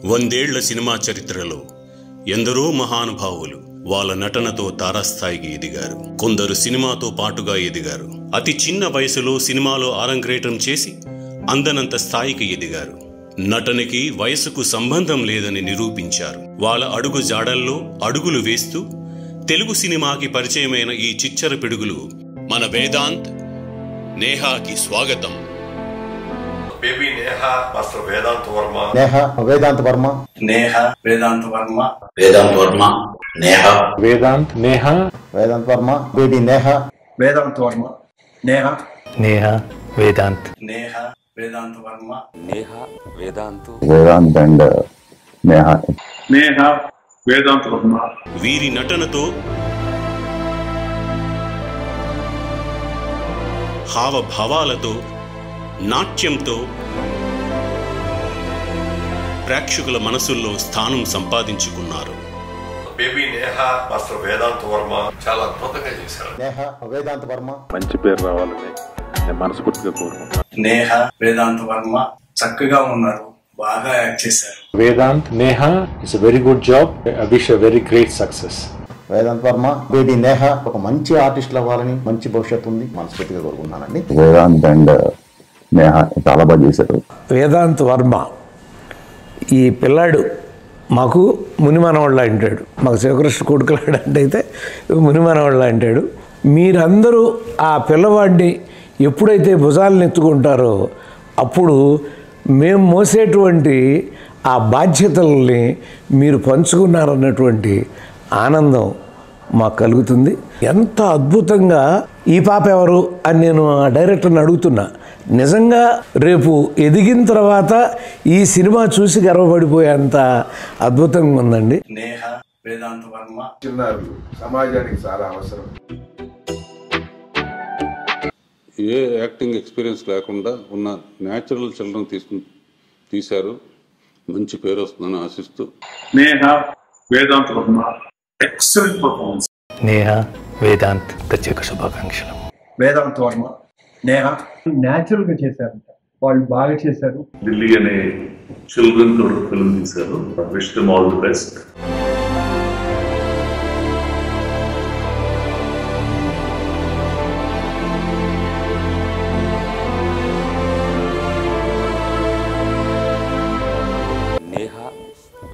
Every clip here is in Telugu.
వందేళ్ల సినిమా చరిత్రలో ఎందరో మహానుభావులు వాళ్ళ నటనతో తారాస్థాయికి ఎదిగారు. కొందరు సినిమాతో పాటుగా ఎదిగారు. అతి చిన్న వయసులో సినిమాలో ఆరంగేట్రం చేసి అందనంత స్థాయికి ఎదిగారు. నటనకి వయసుకు సంబంధం లేదని నిరూపించారు. వాళ్ళ అడుగు జాడల్లో అడుగులు వేస్తూ తెలుగు సినిమాకి పరిచయమైన ఈ చిచ్చర పిడుగులు మన వేదాంత్, నేహాకి స్వాగతం. Baby Neha, Master Vedant Verma. Neha, Vedant Verma. Neha, Vedant Verma. Vedant Verma. Neha. Vedant, Neha. Vedant Verma. Baby Neha. Vedant Verma. Neha. Neha, Vedant. Neha, Vedant Verma. Neha, Vedant. Vedant and Neha. Neha, Vedant Verma. వీరి నటనతో హావభావాలతో నాట్యంతో ప్రేక్షకుల మనసుల్లో స్థానం సంపాదించుకున్నారు. Baby Neha, Master Vedant Verma. చాలా అద్భుతంగా చేశారు. Neha, Vedant Verma. మంచి పేరు రావాలని నేను మనస్ఫూర్తిగా కోరుకుంటున్నాను. Neha, Vedant Verma. చక్కగా ఉన్నారు, బాగా యాక్ట్ చేశారు. Vedant, Neha, it's a very good job. I wish a very great success. Vedant Varma, baby Neha ఒక మంచి ఆర్టిస్టులు అవ్వాలని, మంచి భవిష్యత్తు ఉంది, మనస్ఫూర్తిగా కోరుకుంటున్నానండి. వేదాంత్ అండ్ నేహా చాలా బాగా చేశారు. వేదాంత్ వర్మ ఈ పిల్లాడు మాకు మునిమానవాళ్ళ అంటాడు, మాకు శివకృష్ణ కొడుకులాడు అంటే అయితే మునిమానవాళ్ళ అంటాడు. మీరందరూ ఆ పిల్లవాడిని ఎప్పుడైతే భుజాలను ఎత్తుకుంటారో అప్పుడు మేము మోసేటువంటి ఆ బాధ్యతల్ని మీరు పంచుకున్నారన్నటువంటి ఆనందం మాకు కలుగుతుంది. ఎంత అద్భుతంగా ఈ పాప ఎవరు అని నేను ఆ డైరెక్టర్ని అడుగుతున్నా. నిజంగా రేపు ఎదిగిన తర్వాత ఈ సినిమా చూసి గర్వపడిపోయేంత అద్భుతంగా ఉందండి. Neha, Vedant Verma. చిన్నారులు సమాజానికి చాలా అవసరం. ఏ యాక్టింగ్ ఎక్స్పీరియన్స్ లేకుండా ఉన్న న్యాచురల్ చిల్డ్రన్ తీశారు. మంచి పేరు వస్తుందని ఆశిస్తూ Neha, Vedant Verma. Excellent performance. Neha, Vedant ప్రత్యేక శుభాకాంక్షలు. Vedant Verma. Neha. న్యాచురల్ గా చేశారంట, వాళ్ళు బాగా చేశారు. ఢిల్లీ అనే చిల్డ్రన్ తోడు ఫిల్మ్ తీశారు. Wish them all the best. Neha,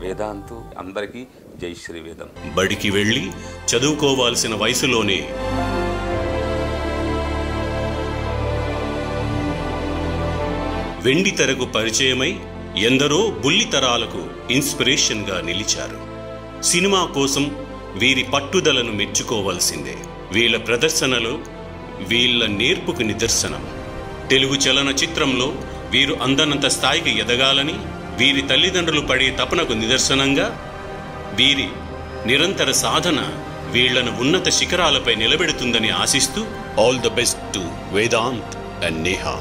Vedant అందరికీ జై శ్రీ వేదం. బడికి వెళ్ళి చదువుకోవాల్సిన వయసులోనే వెండి తెరకు పరిచయమై ఎందరో బుల్లితరాలకు ఇన్స్పిరేషన్గా నిలిచారు. సినిమా కోసం వీరి పట్టుదలను మెచ్చుకోవాల్సిందే. వీళ్ళ ప్రదర్శనలో వీళ్ళ నేర్పుకు నిదర్శనం. తెలుగు చలనచిత్రంలో వీరు అందనంత స్థాయికి ఎదగాలని వీరి తల్లిదండ్రులు పడే తపనకు నిదర్శనంగా వీరి నిరంతర సాధన వీళ్లను ఉన్నత శిఖరాలపై నిలబెడుతుందని ఆశిస్తూ all the best to Vedant and Neha.